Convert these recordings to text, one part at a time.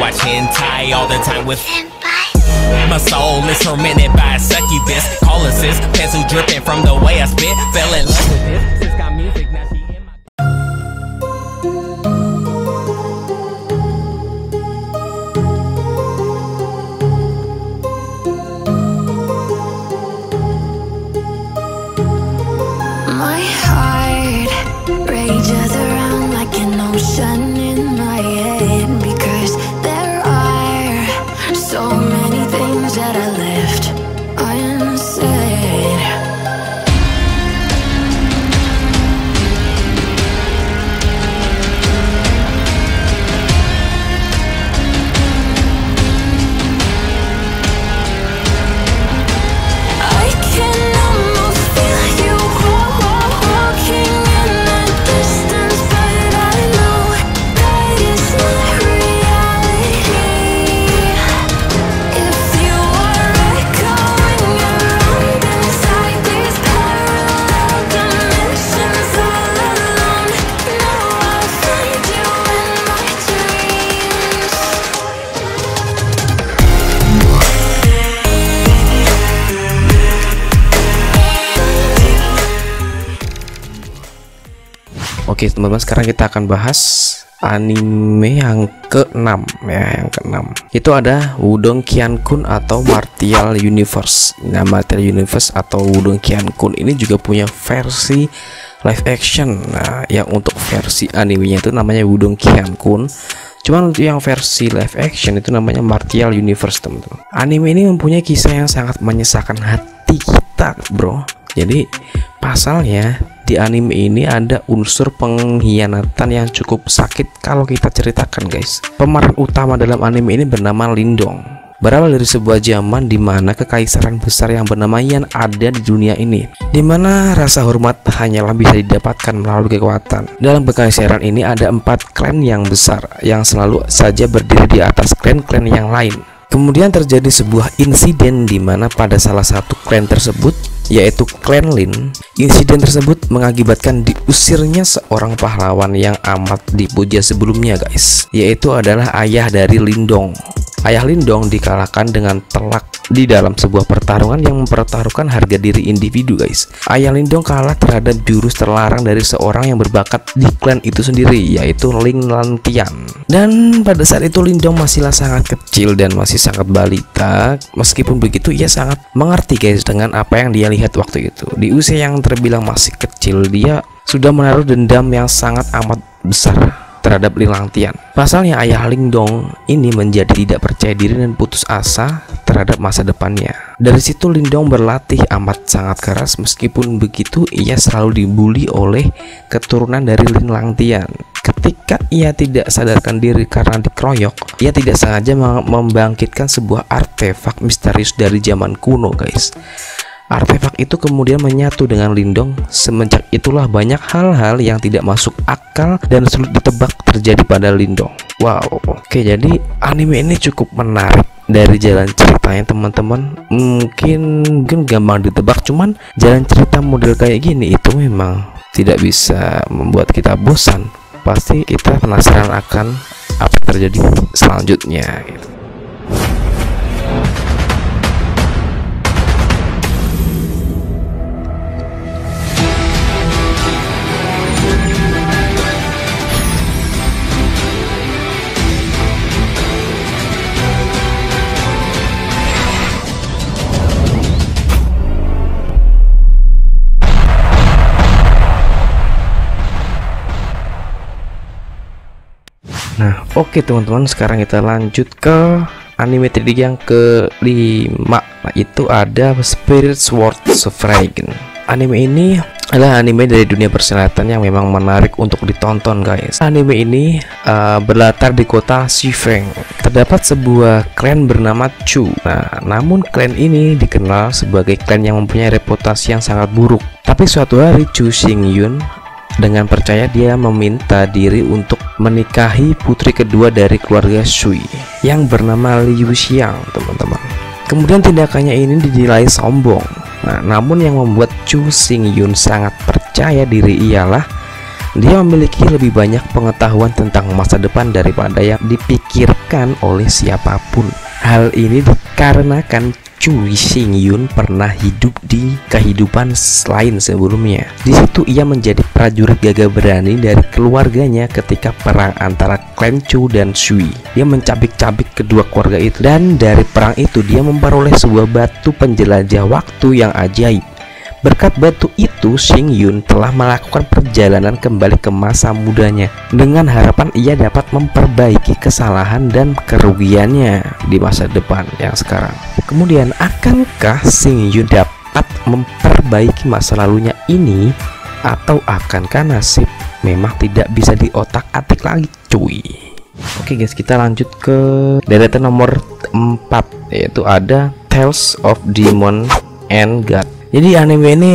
watch hentai all the time with my soul is tormented by a succubus. Call assist, pencil dripping from the way I spit. Fell in love with this. Sis got music, now she in my... My heart rages around like an ocean in my head, because there are so many things that I left unsaid. I can almost feel you walking in the distance, but I know that it's not reality. If you are echoing around inside these parallel dimensions all alone, now I'll find you in my dreams. Oke teman-teman, sekarang kita akan bahas anime yang ke-6 ya, yang ke-6. Itu ada Wudong Qiankun atau Martial Universe. Nah, Martial Universe atau Wudong Qiankun ini juga punya versi live action. Nah, yang untuk versi animenya itu namanya Wudong Qiankun. Cuman untuk yang versi live action itu namanya Martial Universe, teman-teman. Anime ini mempunyai kisah yang sangat menyesakan hati kita, bro. Jadi pasalnya di anime ini ada unsur pengkhianatan yang cukup sakit kalau kita ceritakan, guys. Pemeran utama dalam anime ini bernama Lindong. Berawal dari sebuah zaman di mana kekaisaran besar yang bernama Yan ada di dunia ini, di mana rasa hormat hanyalah bisa didapatkan melalui kekuatan. Dalam kekaisaran ini ada 4 klan yang besar yang selalu saja berdiri di atas klan-klan yang lain. Kemudian terjadi sebuah insiden di mana pada salah satu klan tersebut, yaitu klan Lin, insiden tersebut mengakibatkan diusirnya seorang pahlawan yang amat dipuja sebelumnya, guys, yaitu adalah ayah dari Lindong. Ayah Lindong dikalahkan dengan telak di dalam sebuah pertarungan yang mempertaruhkan harga diri individu, guys. Ayah Lindong kalah terhadap jurus terlarang dari seorang yang berbakat di klan itu sendiri, yaitu Ling Lantian. Dan pada saat itu Lindong masihlah sangat kecil dan masih sangat balita. Meskipun begitu, ia sangat mengerti, guys, dengan apa yang dia lihat waktu itu. Di usia yang terbilang masih kecil, dia sudah menaruh dendam yang sangat amat besar terhadap Ling Lantian. Pasalnya ayah Lindong ini menjadi tidak percaya diri dan putus asa terhadap masa depannya. Dari situ Lindong berlatih amat sangat keras. Meskipun begitu, ia selalu dibully oleh keturunan dari Ling Lantian. Ketika ia tidak sadarkan diri karena dikeroyok, ia tidak sengaja membangkitkan sebuah artefak misterius dari zaman kuno, guys. Artefak itu kemudian menyatu dengan Lindong. Semenjak itulah banyak hal-hal yang tidak masuk akal dan sulit ditebak terjadi pada Lindong. Wow, oke, jadi anime ini cukup menarik. Dari jalan ceritanya, teman-teman, mungkin gampang ditebak, cuman jalan cerita model kayak gini itu memang tidak bisa membuat kita bosan. Pasti kita penasaran akan apa yang terjadi selanjutnya gitu. Nah, oke teman-teman, sekarang kita lanjut ke anime 3D yang ke-5. Nah, itu ada Spirit Sword Dragon. Anime ini adalah anime dari dunia persilatan yang memang menarik untuk ditonton, guys. Anime ini berlatar di kota Shifeng. Terdapat sebuah klan bernama Chu. Nah, namun klan ini dikenal sebagai klan yang mempunyai reputasi yang sangat buruk. Tapi suatu hari Chu Xingyun dengan percaya dia meminta diri untuk menikahi putri kedua dari keluarga Shui yang bernama Liu Xiang, teman-teman. Kemudian tindakannya ini dinilai sombong. Nah, namun yang membuat Chu Xingyun sangat percaya diri ialah Dia memiliki lebih banyak pengetahuan tentang masa depan daripada yang dipikirkan oleh siapapun. Hal ini dikarenakan Choi Sing-yun pernah hidup di kehidupan lain sebelumnya. Di situ ia menjadi prajurit gagah berani dari keluarganya ketika perang antara klan Chu dan Sui. Dia mencabik-cabik kedua keluarga itu, dan dari perang itu dia memperoleh sebuah batu penjelajah waktu yang ajaib. Berkat batu itu, Sing-yun telah melakukan perjalanan kembali ke masa mudanya dengan harapan ia dapat memperbaiki kesalahan dan kerugiannya di masa depan yang sekarang. Kemudian, akankah Sing-yun dapat memperbaiki masa lalunya ini, atau akankah nasib memang tidak bisa diotak-atik lagi, cuy? Oke guys, kita lanjut ke deretan nomor 4, yaitu ada Tales of Demon and God. Jadi anime ini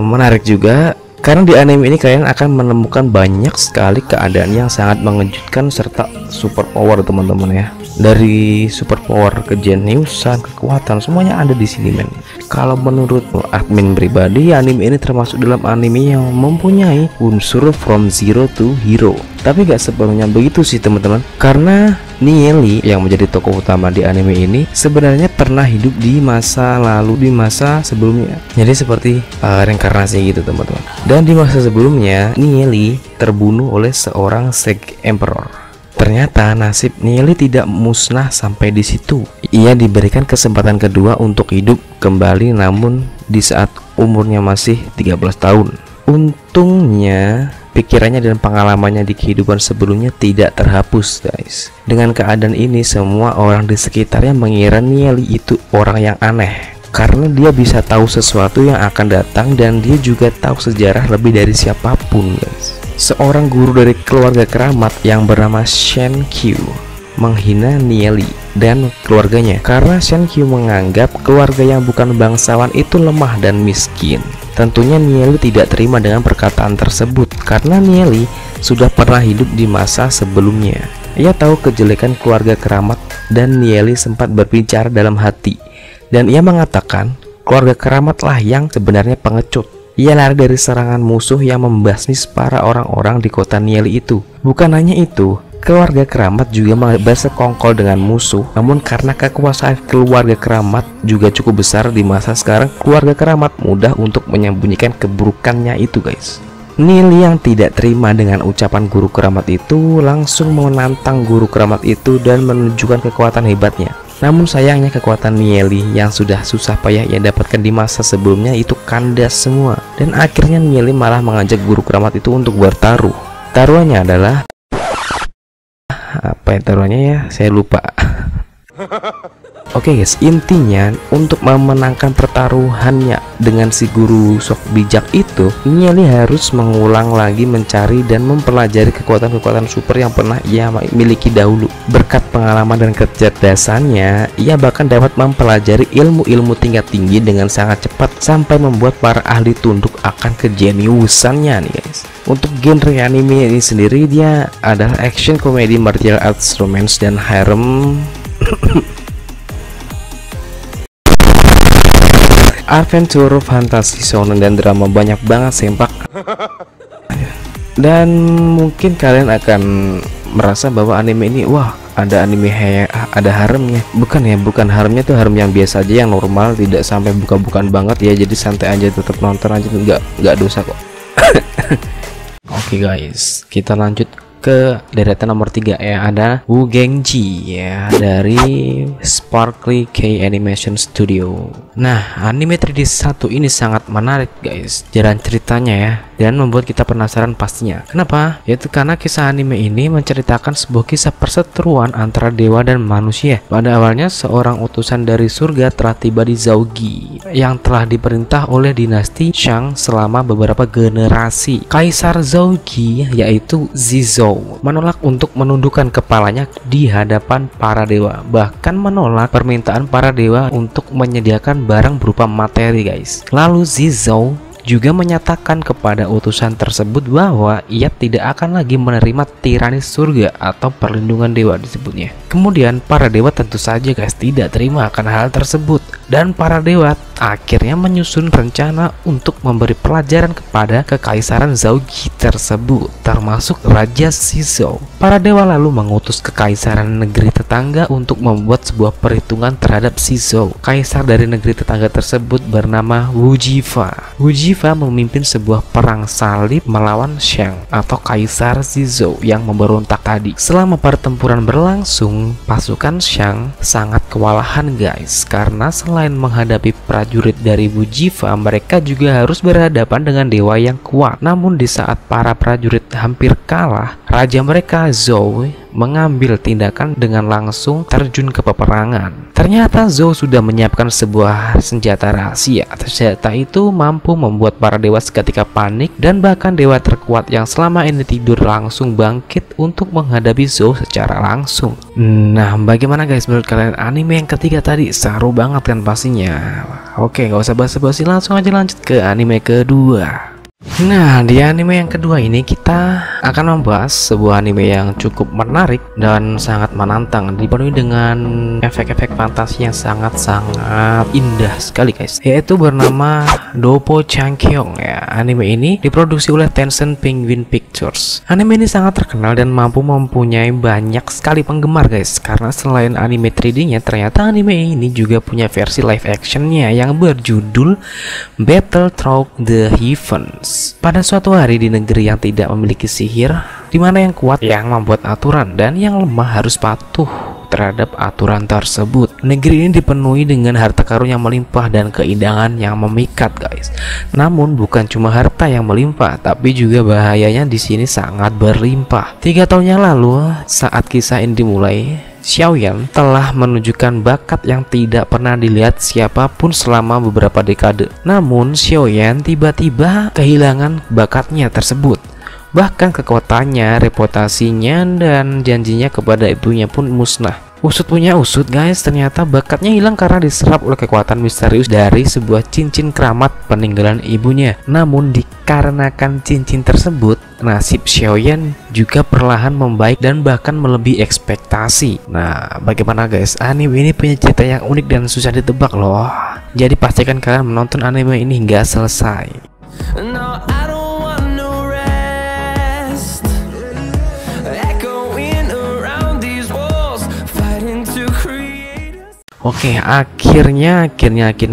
menarik juga karena di anime ini kalian akan menemukan banyak sekali keadaan yang sangat mengejutkan serta super power teman-teman ya. Dari super power, kejeniusan, kekuatan, semuanya ada di sini men. Kalau menurut admin pribadi, anime ini termasuk dalam anime yang mempunyai unsur from zero to hero. Tapi gak sepenuhnya begitu sih teman-teman, karena Nieli yang menjadi tokoh utama di anime ini sebenarnya pernah hidup di masa lalu, di masa sebelumnya. Jadi seperti reinkarnasi gitu teman-teman. Dan di masa sebelumnya Nieli terbunuh oleh seorang Seg Emperor. Ternyata nasib Nieli tidak musnah sampai di situ. Ia diberikan kesempatan kedua untuk hidup kembali, namun di saat umurnya masih 13 tahun. Untungnya pikirannya dan pengalamannya di kehidupan sebelumnya tidak terhapus guys. Dengan keadaan ini, semua orang di sekitarnya mengira Nieli itu orang yang aneh karena dia bisa tahu sesuatu yang akan datang, dan dia juga tahu sejarah lebih dari siapapun guys. Seorang guru dari keluarga keramat yang bernama Shen Qiu menghina Nieli dan keluarganya karena Shen Qiu menganggap keluarga yang bukan bangsawan itu lemah dan miskin. Tentunya Nieli tidak terima dengan perkataan tersebut karena Nieli sudah pernah hidup di masa sebelumnya. Ia tahu kejelekan keluarga keramat dan Nieli sempat berbicara dalam hati, dan ia mengatakan keluarga keramatlah yang sebenarnya pengecut. Ia lari dari serangan musuh yang membasmis para orang-orang di kota Nieli itu. Bukan hanya itu, keluarga keramat juga bersekongkol dengan musuh. Namun karena kekuasaan keluarga keramat juga cukup besar di masa sekarang, keluarga keramat mudah untuk menyembunyikan keburukannya itu guys. Nieli yang tidak terima dengan ucapan guru keramat itu langsung menantang guru keramat itu dan menunjukkan kekuatan hebatnya. Namun sayangnya kekuatan Nieli yang sudah susah payah ia dapatkan di masa sebelumnya itu kandas semua. Dan akhirnya Nieli malah mengajak guru keramat itu untuk bertaruh. Taruhannya adalah apa ya taruhannya ya? Saya lupa. Oke guys, intinya untuk memenangkan pertaruhannya dengan si guru sok bijak itu, Nieli harus mengulang lagi mencari dan mempelajari kekuatan-kekuatan super yang pernah ia miliki dahulu. Berkat pengalaman dan kecerdasannya, ia bahkan dapat mempelajari ilmu-ilmu tingkat tinggi dengan sangat cepat sampai membuat para ahli tunduk akan kejeniusannya nih guys. Untuk genre anime ini sendiri, dia adalah action, komedi, martial arts, romance, dan harem. Adventure, fantasi, shonen, dan drama, banyak banget sempak. Dan mungkin kalian akan merasa bahwa anime ini, wah ada anime ada haremnya. Bukan ya, bukan haremnya tuh harem yang biasa aja, yang normal, tidak sampai buka-bukaan banget ya. Jadi santai aja, tetap nonton aja, nggak dosa kok. Oke guys, kita lanjut ke deretan nomor 3 ya, ada Wu Gengji ya dari Sparkly K Animation Studio. Nah, anime 3D 1 ini sangat menarik guys, jalan ceritanya ya, dan membuat kita penasaran pastinya. Kenapa? Yaitu karena kisah anime ini menceritakan sebuah kisah perseteruan antara dewa dan manusia. Pada awalnya seorang utusan dari surga telah tiba di Zaugi yang telah diperintah oleh dinasti Shang selama beberapa generasi. Kaisar Zaugi yaitu Zizou menolak untuk menundukkan kepalanya di hadapan para dewa, bahkan menolak permintaan para dewa untuk menyediakan barang berupa materi guys. Lalu Zizou juga menyatakan kepada utusan tersebut bahwa ia tidak akan lagi menerima tirani surga atau perlindungan dewa disebutnya. Kemudian para dewa tentu saja guys tidak terima akan hal tersebut, dan para dewa akhirnya menyusun rencana untuk memberi pelajaran kepada kekaisaran Zhouji tersebut, termasuk Raja Shizhou. Para dewa lalu mengutus kekaisaran negeri tetangga untuk membuat sebuah perhitungan terhadap Shizhou. Kaisar dari negeri tetangga tersebut bernama Wu Jifa. Wu Jifa memimpin sebuah perang salib melawan Shang atau Kaisar Shizhou yang memberontak tadi. Selama pertempuran berlangsung, pasukan Shang sangat kewalahan guys, karena selain menghadapi prajurit dari Wu Jifa, mereka juga harus berhadapan dengan dewa yang kuat. Namun di saat para prajurit hampir kalah, raja mereka Zhou mengambil tindakan dengan langsung terjun ke peperangan. Ternyata Zhou sudah menyiapkan sebuah senjata rahasia. Senjata itu mampu membuat para dewa seketika panik, dan bahkan dewa terkuat yang selama ini tidur langsung bangkit untuk menghadapi Zhou secara langsung. Nah, bagaimana guys menurut kalian anime yang ketiga tadi? Seru banget kan pastinya. Oke, gak usah basa-basi, langsung aja lanjut ke anime kedua. Nah, di anime yang kedua ini kita akan membahas sebuah anime yang cukup menarik dan sangat menantang, dipenuhi dengan efek-efek fantasi yang sangat-sangat indah sekali guys, yaitu bernama Doupo Changkyong ya. Anime ini diproduksi oleh Tencent Penguin Pictures. Anime ini sangat terkenal dan mampu mempunyai banyak sekali penggemar guys, karena selain anime 3D-nya, ternyata anime ini juga punya versi live actionnya yang berjudul Battle Through the Heavens. Pada suatu hari di negeri yang tidak memiliki sihir, di mana yang kuat yang membuat aturan dan yang lemah harus patuh terhadap aturan tersebut. Negeri ini dipenuhi dengan harta karun yang melimpah dan keindahan yang memikat guys. Namun bukan cuma harta yang melimpah, tapi juga bahayanya di sini sangat berlimpah. 3 tahun yang lalu saat kisah ini dimulai, Xiaoyan telah menunjukkan bakat yang tidak pernah dilihat siapapun selama beberapa dekade. Namun Xiaoyan tiba-tiba kehilangan bakatnya tersebut. Bahkan kekuatannya, reputasinya, dan janjinya kepada ibunya pun musnah. Usut punya usut guys, ternyata bakatnya hilang karena diserap oleh kekuatan misterius dari sebuah cincin keramat peninggalan ibunya. Namun dikarenakan cincin tersebut, nasib Xiaoyan juga perlahan membaik dan bahkan melebihi ekspektasi. Nah, bagaimana guys? Anime ini punya cerita yang unik dan susah ditebak loh. Jadi pastikan kalian menonton anime ini hingga selesai. No, I don't want no rest. Echoing around these walls, fighting to create. Oke, akhirnya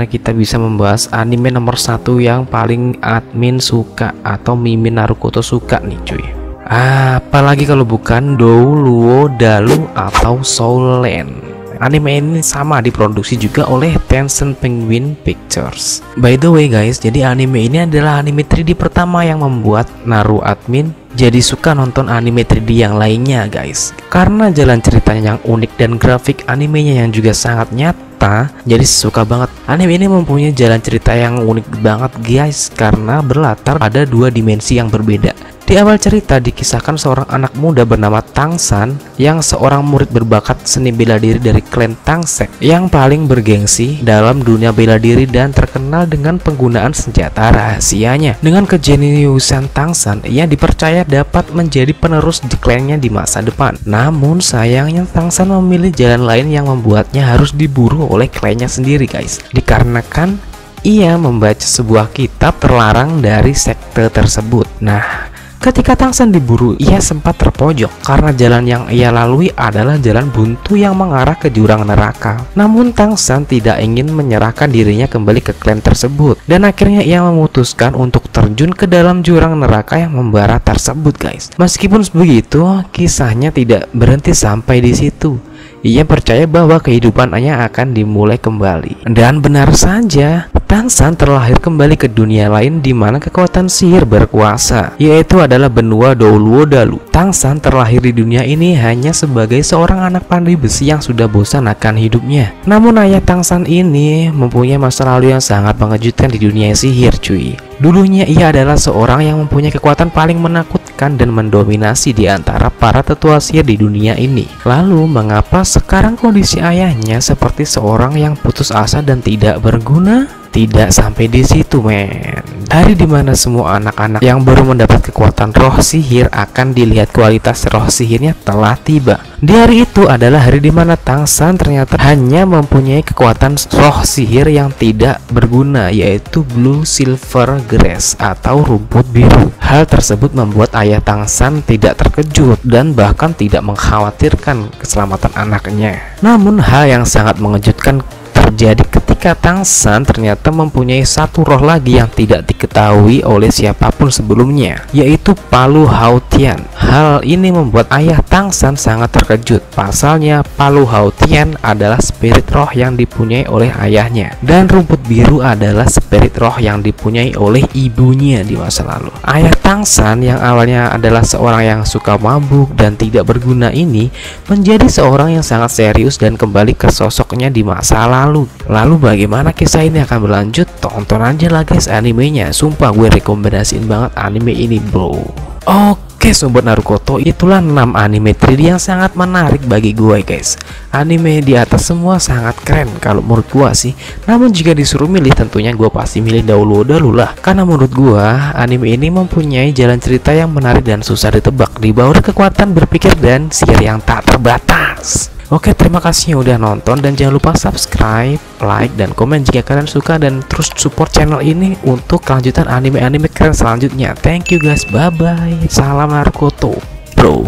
kita bisa membahas anime nomor 1 yang paling admin suka atau Mimin Naruto suka nih cuy. Apalagi kalau bukan Douluo Dalu atau Soulen. Anime ini sama diproduksi juga oleh Tencent Penguin Pictures. By the way guys, jadi anime ini adalah anime 3D pertama yang membuat Naru admin jadi suka nonton anime 3D yang lainnya guys. Karena jalan ceritanya yang unik dan grafik animenya yang juga sangat nyata, jadi suka banget. Anime ini mempunyai jalan cerita yang unik banget guys, karena berlatar pada 2 dimensi yang berbeda. Di awal cerita dikisahkan seorang anak muda bernama Tangsan yang seorang murid berbakat seni bela diri dari klan Tangsek yang paling bergengsi dalam dunia bela diri dan terkenal dengan penggunaan senjata rahasianya. Dengan kejeniusan Tangsan, ia dipercaya dapat menjadi penerus di klannya di masa depan. Namun sayangnya Tangsan memilih jalan lain yang membuatnya harus diburu oleh klannya sendiri guys. Dikarenakan ia membaca sebuah kitab terlarang dari sekte tersebut. Nah, ketika Tangsan diburu, ia sempat terpojok karena jalan yang ia lalui adalah jalan buntu yang mengarah ke jurang neraka. Namun Tangsan tidak ingin menyerahkan dirinya kembali ke klan tersebut, dan akhirnya ia memutuskan untuk terjun ke dalam jurang neraka yang membara tersebut guys. Meskipun begitu, kisahnya tidak berhenti sampai di situ. Ia percaya bahwa kehidupannya akan dimulai kembali. Dan benar saja, Tangsan terlahir kembali ke dunia lain di mana kekuatan sihir berkuasa, yaitu adalah benua Douluo Dalu. Tangsan terlahir di dunia ini hanya sebagai seorang anak pandai besi yang sudah bosan akan hidupnya. Namun ayah Tangsan ini mempunyai masa lalu yang sangat mengejutkan di dunia sihir cuy. Dulunya ia adalah seorang yang mempunyai kekuatan paling menakutkan dan mendominasi di antara para tetua sihir di dunia ini. Lalu mengapa sekarang kondisi ayahnya seperti seorang yang putus asa dan tidak berguna? Tidak sampai di situ men. Hari dimana semua anak-anak yang baru mendapat kekuatan roh sihir akan dilihat kualitas roh sihirnya telah tiba. Di hari itu adalah hari dimana Tangsan ternyata hanya mempunyai kekuatan roh sihir yang tidak berguna, yaitu Blue Silver Grass atau rumput biru. Hal tersebut membuat ayah Tangsan tidak terkejut dan bahkan tidak mengkhawatirkan keselamatan anaknya. Namun hal yang sangat mengejutkan terjadi ketika Tangsan ternyata mempunyai satu roh lagi yang tidak diketahui oleh siapapun sebelumnya, yaitu Palu Hautian. Hal ini membuat ayah Tangsan sangat terkejut. Pasalnya Palu Hautian adalah spirit roh yang dipunyai oleh ayahnya, dan rumput biru adalah spirit roh yang dipunyai oleh ibunya di masa lalu. Ayah Tangsan yang awalnya adalah seorang yang suka mabuk dan tidak berguna ini menjadi seorang yang sangat serius dan kembali ke sosoknya di masa lalu. Lalu bagaimana kisah ini akan berlanjut? Tonton aja lah guys animenya. Sumpah gue rekomendasiin banget anime ini bro. Oke sobat Narukoto, itulah 6 anime 3D yang sangat menarik bagi gue guys. Anime di atas semua sangat keren kalau menurut gue sih. Namun jika disuruh milih tentunya gue pasti milih dahulu lah. Karena menurut gue anime ini mempunyai jalan cerita yang menarik dan susah ditebak, dibawa kekuatan berpikir dan sihir yang tak terbatas. Oke, terima kasih yang udah nonton dan jangan lupa subscribe, like, dan komen jika kalian suka, dan terus support channel ini untuk kelanjutan anime-anime keren selanjutnya. Thank you guys, bye-bye. Salam Naruto, bro.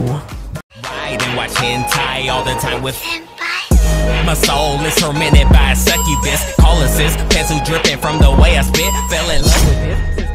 My soul is tormented by a succubus. Call assist, pencil dripping from the way I spit. Fell in love with this.